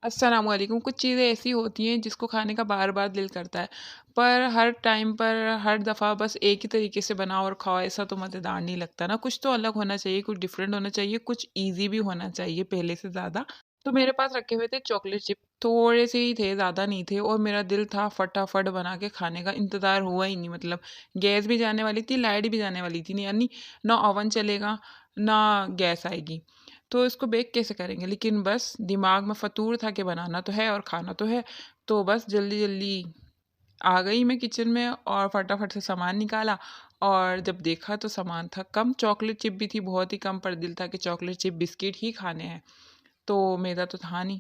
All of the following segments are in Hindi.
अस्सलामुअलैकुम। कुछ चीज़ें ऐसी होती हैं जिसको खाने का बार-बार दिल करता है, पर हर टाइम पर हर दफ़ा बस एक ही तरीके से बनाओ और खाओ ऐसा तो मज़ेदार नहीं लगता ना, कुछ तो अलग होना चाहिए, कुछ डिफरेंट होना चाहिए, कुछ ईज़ी भी होना चाहिए पहले से ज़्यादा। तो मेरे पास रखे हुए थे चॉकलेट चिप, थोड़े से ही थे, ज़्यादा नहीं थे और मेरा दिल था फटाफट बना के खाने का, इंतज़ार हुआ ही नहीं मतलब गैस भी जाने वाली थी, लाइट भी जाने वाली थी, यानी ना ओवन चलेगा, ना गैस आएगी। तो इसको बेक कैसे करेंगे? लेकिन बस दिमाग में फ़तूर था कि बनाना तो है और खाना तो है, तो बस जल्दी-जल्दी आ गई मैं किचन में और फटाफट से सामान निकाला और जब देखा तो सामान था कम, चॉकलेट चिप भी थी बहुत ही कम, पर दिल था कि चॉकलेट चिप बिस्किट ही खाने हैं। तो मैदा तो था नहीं,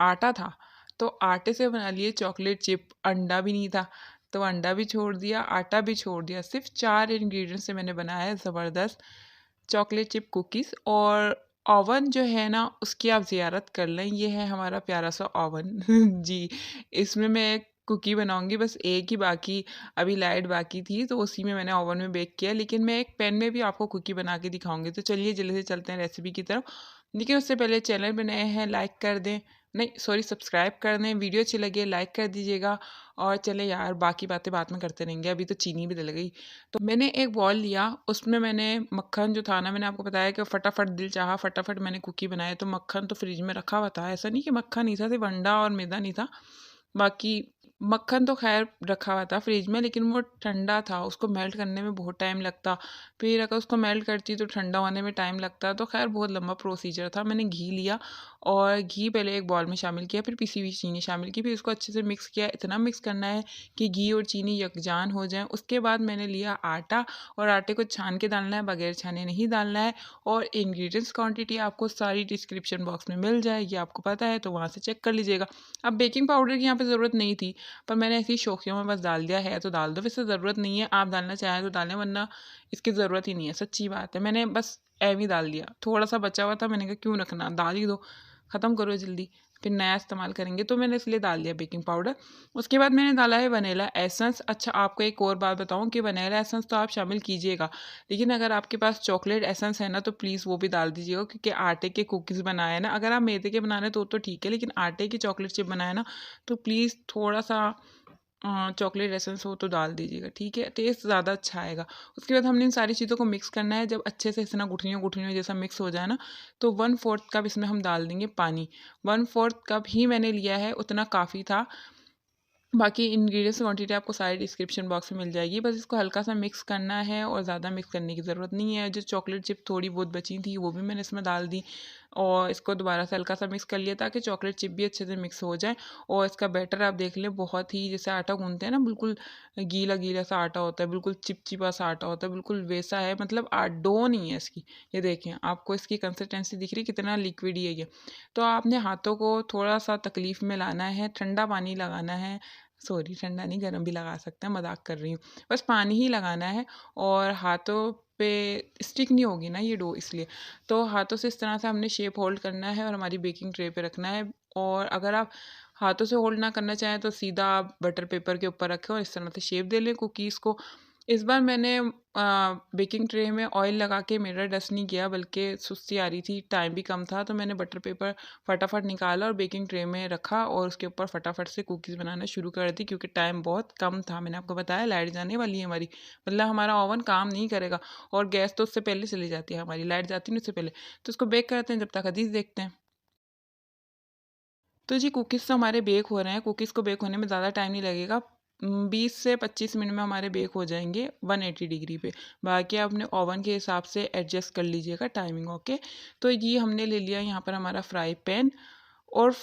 आटा था, तो आटे से बना लिए चॉकलेट चिप, अंडा भी नहीं था, तो अंडा भी छोड़ दिया, आटा भी छोड़ दिया, सिर्फ़ 4 इंग्रीडिएंट से मैंने बनाया है ज़बरदस्त चॉकलेट चिप कुकीज़। और ओवन जो है ना उसकी आप ज़ियारत कर लें, ये है हमारा प्यारा सा ओवन जी, इसमें मैं कुकी बनाऊँगी, बस एक ही बाकी अभी लाइट बाकी थी तो उसी में मैंने ओवन में बेक किया, लेकिन मैं एक पैन में भी आपको कुकी बना के दिखाऊँगी। तो चलिए जल्दी से चलते हैं रेसिपी की तरफ। लेकिन उससे पहले चैनल पे नए हैं लाइक कर दें, नहीं सॉरी सब्सक्राइब कर दें, वीडियो अच्छी लगे लाइक कर दीजिएगा। और चले यार बाकी बातें बाद में करते रहेंगे, अभी तो चीनी भी डल गई। तो मैंने एक बॉल लिया, उसमें मैंने मक्खन जो था ना, मैंने आपको बताया कि फटाफट दिल चाहा, फटाफट मैंने कुकी बनाया, तो मक्खन तो फ्रिज में रखा हुआ था, ऐसा नहीं कि मक्खन नहीं था, सिर्फ अंडा और मैदा नहीं था। बाकी मक्खन तो ख़ैर रखा हुआ था फ्रिज में, लेकिन वो ठंडा था, उसको मेल्ट करने में बहुत टाइम लगता। फिर अगर उसको मेल्ट करती तो ठंडा होने में टाइम लगता, तो ख़ैर बहुत लंबा प्रोसीजर था। मैंने घी लिया और घी पहले एक बाउल में शामिल किया, फिर पिसी हुई चीनी शामिल की, फिर उसको अच्छे से मिक्स किया। इतना मिक्स करना है कि घी और चीनी यकजान हो जाएँ। उसके बाद मैंने लिया आटा और आटे को छान के डालना है, बगैर छाने नहीं डालना है। और इंग्रीडिएंट्स क्वांटिटी आपको सारी डिस्क्रिप्शन बॉक्स में मिल जाएगी, आपको पता है तो वहाँ से चेक कर लीजिएगा। अब बेकिंग पाउडर की यहाँ पे ज़रूरत नहीं थी, पर मैंने ऐसे ही शौकिया में बस डाल दिया है तो डाल दो, वैसे ज़रूरत नहीं है, आप डालना चाहें तो डालें वरना इसकी ज़रूरत ही नहीं है, सच्ची बात है। मैंने बस ऐवे ही डाल दिया, थोड़ा-सा बचा हुआ था, मैंने कहा क्यों रखना, डाल ही दो, ख़त्म करो जल्दी, फिर नया इस्तेमाल करेंगे, तो मैंने इसलिए डाल दिया बेकिंग पाउडर। उसके बाद मैंने डाला है वनीला एसेंस। अच्छा आपको एक और बात बताऊँ कि वनीला एसेंस तो आप शामिल कीजिएगा, लेकिन अगर आपके पास चॉकलेट एसेंस है ना तो प्लीज़ वो भी डाल दीजिएगा, क्योंकि आटे के कुकीज़ बनाए हैं ना, अगर आप मैदे के बना रहे हैं तो ठीक है, लेकिन आटे की चॉकलेट चिप बनाए ना तो प्लीज़ थोड़ा-सा चॉकलेट एसेंस हो तो डाल दीजिएगा, ठीक है? टेस्ट ज़्यादा अच्छा आएगा। उसके बाद हमने इन सारी चीज़ों को मिक्स करना है, जब अच्छे से इस ना गुठलियों-गुठलियों जैसा मिक्स हो जाए ना, तो 1/4 कप इसमें हम डाल देंगे पानी। 1/4 कप ही मैंने लिया है, उतना काफ़ी था। बाकी इंग्रीडिएंट्स क्वांटिटी आपको सारी डिस्क्रिप्शन बॉक्स में मिल जाएगी। बस इसको हल्का-सा मिक्स करना है और ज़्यादा मिक्स करने की ज़रूरत नहीं है। जो चॉकलेट चिप थोड़ी बहुत बची थी, वो भी मैंने इसमें डाल दी और इसको दोबारा से हल्का-सा मिक्स कर लिया ताकि चॉकलेट चिप भी अच्छे से मिक्स हो जाए। और इसका बैटर आप देख लें, बहुत ही जैसे आटा गूँथते हैं ना, बिल्कुल गीला-गीला सा आटा होता है, बिल्कुल चिपचिपा सा आटा होता है, बिल्कुल वैसा है, मतलब डो नहीं है इसकी। ये देखें, आपको इसकी कंसिस्टेंसी दिख रही है, कितना लिक्विडी है ये। तो आपने हाथों को थोड़ा-सा तकलीफ़ में लाना है, ठंडा पानी लगाना है, सॉरी ठंडा नहीं, गरम भी लगा सकते हैं, मज़ाक कर रही हूँ। बस पानी ही लगाना है और हाथों पे स्टिक नहीं होगी ना ये डो, इसलिए। तो हाथों से इस तरह से हमने शेप होल्ड करना है और हमारी बेकिंग ट्रे पे रखना है। और अगर आप हाथों से होल्ड ना करना चाहें तो सीधा आप बटर पेपर के ऊपर रखें और इस तरह से शेप दे लें कुकीज़ को। इस बार मैंने बेकिंग ट्रे में ऑयल लगा के मिरर डस्ट नहीं किया, बल्कि सुस्ती आ रही थी, टाइम भी कम था, तो मैंने बटर पेपर फटाफट निकाला और बेकिंग ट्रे में रखा और उसके ऊपर फटाफट से कुकीज़ बनाना शुरू कर दी, क्योंकि टाइम बहुत कम था। मैंने आपको बताया लाइट जाने वाली है हमारी, मतलब हमारा ओवन काम नहीं करेगा और गैस तो उससे पहले चली जाती है हमारी, लाइट जाती है ना उससे पहले। तो उसको बेक करते हैं, जब तक हदीस देखते हैं। तो जी कुकीज़ तो हमारे बेक हो रहे हैं, कुकीज़ को बेक होने में ज़्यादा टाइम नहीं लगेगा। 20 से 25 मिनट में हमारे बेक हो जाएँगे 180 डिग्री पे। बाकी आप अपने ओवन के हिसाब से एडजस्ट कर लीजिएगा टाइमिंग, ओके। तो ये हमने ले लिया यहाँ पर हमारा फ्राई पैन और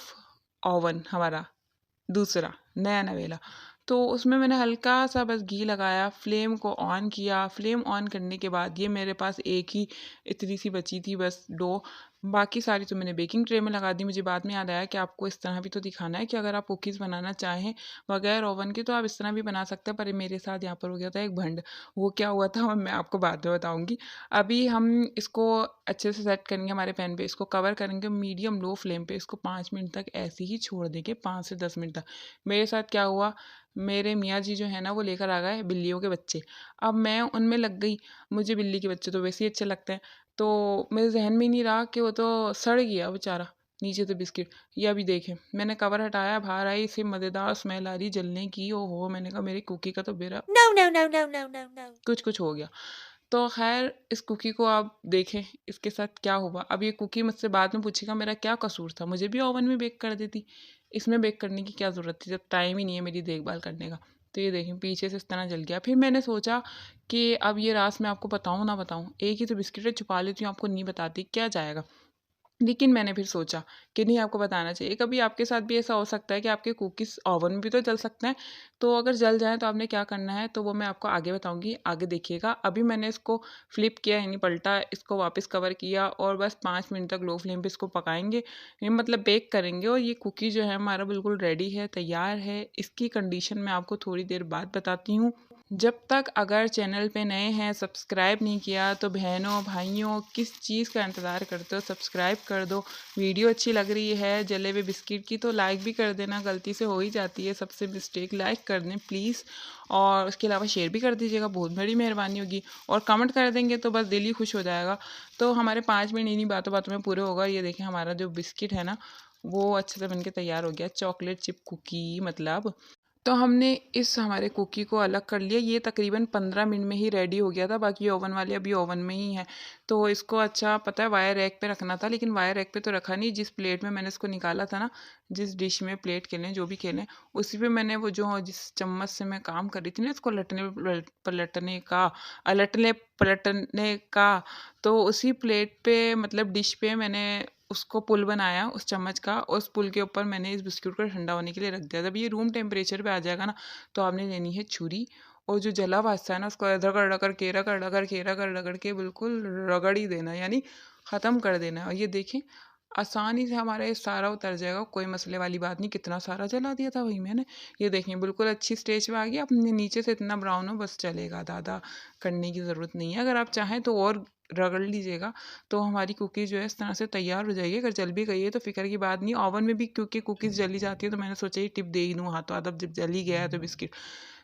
ओवन हमारा दूसरा नया नवेला। तो उसमें मैंने हल्का-सा बस घी लगाया, फ्लेम को ऑन किया, फ्लेम ऑन करने के बाद ये मेरे पास एक ही इतनी सी बची थी बस डो, बाकी सारी तो मैंने बेकिंग ट्रे में लगा दी। मुझे बाद में याद आया कि आपको इस तरह भी तो दिखाना है कि अगर आप कुकीज़ बनाना चाहें बगैर ओवन के तो आप इस तरह भी बना सकते हैं, पर मेरे साथ यहाँ पर हो गया था एक भंड। वो क्या हुआ था वो मैं आपको बाद में बताऊँगी। अभी हम इसको अच्छे से सेट करेंगे हमारे पैन पे, इसको कवर करेंगे मीडियम लो फ्लेम पे, इसको 5 मिनट तक ऐसे ही छोड़ देंगे, 5 से 10 मिनट तक। मेरे साथ क्या हुआ, मेरे मियाँ जी जो है ना वो लेकर आ गए बिल्लियों के बच्चे। अब मैं उनमें लग गई, मुझे बिल्ली के बच्चे तो वैसे ही अच्छे लगते हैं, तो मेरे ज़हन में ही नहीं रहा कि वो तो सड़ गया बेचारा। नीचे से बिस्किट। ये अभी देखें, मैंने कवर हटाया, बाहर आई, इसे मज़ेदार स्मेल आ रही जलने की। ओहो! मैंने कहा मेरी कुकी का तो बेड़ा No, no, no, no, no, no, no. कुछ-कुछ हो गया। तो ख़ैर इस कुकी को आप देखें, इसके साथ क्या हुआ। अब ये कुकी मुझसे बाद में पूछेगा मेरा क्या कसूर था? मुझे भी ओवन में बेक कर देती। इसमें बेक करने की क्या ज़रूरत थी जब टाइम ही नहीं है मेरी देखभाल करने का। तो ये देखें पीछे से इस तरह जल गया। फिर मैंने सोचा कि अब ये राज़ मैं आपको बताऊँ ना बताऊँ? एक ही तो बिस्किट है, छुपा लेती हूँ, आपको नहीं बताती, क्या जाएगा? लेकिन मैंने फिर सोचा कि नहीं आपको बताना चाहिए। कभी आपके साथ भी ऐसा हो सकता है कि आपके कुकीज़ ओवन में भी तो जल सकते हैं। तो अगर जल जाएँ तो आपने क्या करना है, तो वो मैं आपको आगे बताऊँगी, आगे देखिएगा। अभी मैंने इसको फ्लिप किया यानी पलटा, इसको वापस कवर किया और बस 5 मिनट तक लो फ्लेम पे इसको पकाएँगे। ये मतलब बेक करेंगे और ये कुकी जो है हमारा बिल्कुल रेडी है, तैयार है। इसकी कंडीशन मैं आपको थोड़ी देर बाद बताती हूँ। जब तक अगर चैनल पे नए हैं, सब्सक्राइब नहीं किया तो बहनों, भाइयों किस चीज़ का इंतज़ार करते हो, सब्सक्राइब कर दो। वीडियो अच्छी लग रही है जले हुए बिस्किट की तो लाइक भी कर देना, गलती से हो ही जाती है सबसे मिस्टेक, लाइक कर दें प्लीज़। और उसके अलावा शेयर भी कर दीजिएगा, बहुत बड़ी मेहरबानी होगी। और कमेंट कर देंगे तो बस दिल ही खुश हो जाएगा। तो हमारे 5 मिनट इन्हीं बातों-बातों में पूरे होगा। ये देखें हमारा जो बिस्किट है ना, वो अच्छे से बन के तैयार हो गया। चॉकलेट चिप कुकी मतलब। तो हमने इस हमारे कुकी को अलग कर लिया। ये तकरीबन 15 मिनट में ही रेडी हो गया था, बाकी ओवन वाले अभी ओवन में ही हैं। तो इसको अच्छा पता है वायर रैक पे रखना था, लेकिन वायर रैक पे तो रखा नहीं। जिस प्लेट में मैंने इसको निकाला था ना, जिस डिश में प्लेट के लें जो भी खेलें, उसी पे मैंने वो जो जिस चम्मच से मैं काम कर रही थी ना इसको पलटने का अलटने पलटने का, तो उसी प्लेट पे मतलब डिश पे मैंने उसको पुल बनाया उस चम्मच का, और उस पुल के ऊपर मैंने इस बिस्कुट को ठंडा होने के लिए रख दिया। जब ये रूम टेम्परेचर पे आ जाएगा ना, तो आपने लेनी है छुरी, और जो जला हुआ हिस्सा है ना उसको रगड़ के बिल्कुल रगड़ ही देना, यानी ख़त्म कर देना। और ये देखें आसानी से हमारा ये सारा उतर जाएगा, कोई मसले वाली बात नहीं। कितना सारा जला दिया था वही मैंने। ये देखें बिल्कुल अच्छी स्टेज पे आ गया। अपने नीचे से इतना ब्राउन हो बस चलेगा, ज़्यादा करने की ज़रूरत नहीं है। अगर आप चाहें तो और रगड़ लीजिएगा, तो हमारी कुकीज़ जो है इस तरह से तैयार हो जाएगी। अगर जल भी गई है तो फ़िक्र की बात नहीं। ओवन में भी क्योंकि कुकीज़ जली जाती है, तो मैंने सोचा ये टिप दे ही दूँ हाथों हाथ, अब जब जल ही गया है तो बिस्किट।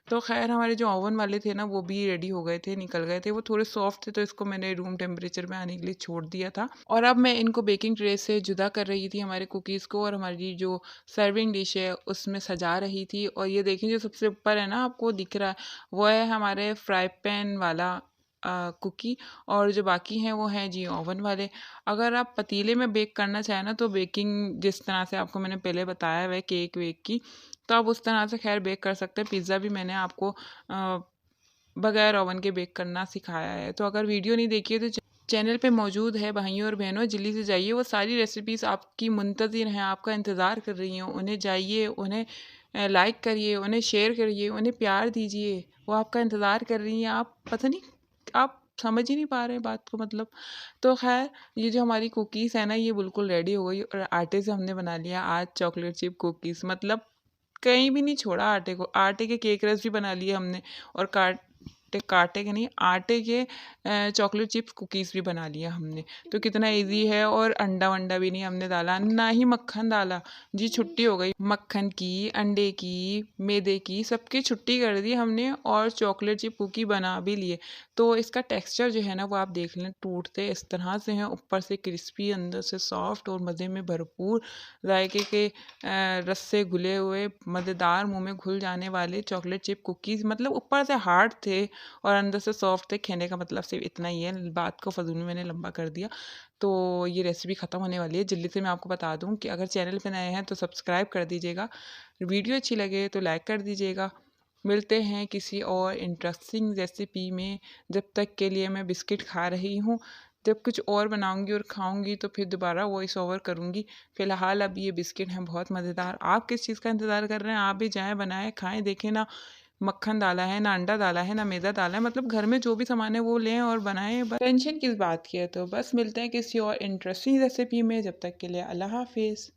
तो ख़ैर हमारे जो ओवन वाले थे ना वो भी रेडी हो गए थे, निकल गए थे। वो थोड़े सॉफ्ट थे तो इसको मैंने रूम टेम्परेचर में आने के लिए छोड़ दिया था। और अब मैं इनको बेकिंग ट्रे से जुदा कर रही थी हमारे कुकीज़ को, और हमारी जो सर्विंग डिश है उसमें सजा रही थी। और ये देखें जो सबसे ऊपर है ना आपको दिख रहा है, वो है हमारे फ्राई पैन वाला कुकी, और जो बाकी हैं वो हैं जी ओवन वाले। अगर आप पतीले में बेक करना चाहें ना, तो बेकिंग जिस तरह से आपको मैंने पहले बताया हुआ है केक वेक की, तो आप उस तरह से खैर बेक कर सकते हैं। पिज़्ज़ा भी मैंने आपको बगैर ओवन के बेक करना सिखाया है। तो अगर वीडियो नहीं देखी है तो चैनल पे मौजूद है भाइयों और बहनों, जल्दी से जाइए। वो सारी रेसिपीज़ आपकी मुंतज़िर हैं, आपका इंतज़ार कर रही हैं। उन्हें जाइए, उन्हें लाइक करिए, उन्हें शेयर करिए, उन्हें प्यार दीजिए। वो आपका इंतज़ार कर रही हैं। आप पता नहीं, आप समझ ही नहीं पा रहे हैं बात को मतलब। तो ख़ैर ये जो हमारी कुकीज़ है ना, ये बिल्कुल रेडी हो गई, और आटे से हमने बना लिया आज चॉकलेट चिप कुकीज़। मतलब कहीं भी नहीं छोड़ा आटे को। आटे के केक रस भी बना लिए हमने, और काटे के नहीं, आटे के चॉकलेट चिप्स कुकीज़ भी बना लिया हमने। तो कितना ईज़ी है, और अंडा वंडा भी नहीं हमने डाला, ना ही मक्खन डाला। जी छुट्टी हो गई मक्खन की, अंडे की, मैदे की, सबकी छुट्टी कर दी हमने, और चॉकलेट चिप कुकी बना भी लिए। तो इसका टेक्सचर जो है ना वो आप देख लें, टूटते इस तरह से हैं, ऊपर से क्रिस्पी, अंदर से सॉफ्ट और मज़े में भरपूर जायके के रस से घुले हुए मज़ेदार मुंह में घुल जाने वाले चॉकलेट चिप कुकीज़। मतलब ऊपर से हार्ड थे और अंदर से सॉफ्ट थे। कहने का मतलब सिर्फ इतना ही है, बात को फ़ज़ूल में मैंने लंबा कर दिया। तो ये रेसिपी ख़त्म होने वाली है। जल्दी से मैं आपको बता दूँ कि अगर चैनल पे नए हैं तो सब्सक्राइब कर दीजिएगा, वीडियो अच्छी लगे तो लाइक कर दीजिएगा। मिलते हैं किसी और इंटरेस्टिंग रेसिपी में। जब तक के लिए मैं बिस्किट खा रही हूँ। जब कुछ और बनाऊँगी और खाऊँगी तो फिर दोबारा वॉइस ओवर करूँगी। फ़िलहाल अब ये बिस्किट हैं बहुत मज़ेदार। आप किस चीज़ का इंतज़ार कर रहे हैं? आप भी जाएँ, बनाएँ, खाएँ। देखें ना मक्खन डाला है, ना अंडा डाला है, ना मैदा डाला है। मतलब घर में जो भी सामान है वो लें और बनाएँ। बस टेंशन किस बात की है? तो बस मिलते हैं किसी और इंटरेस्टिंग रेसिपी में। जब तक के लिए अल्लाह हाफ़िज़।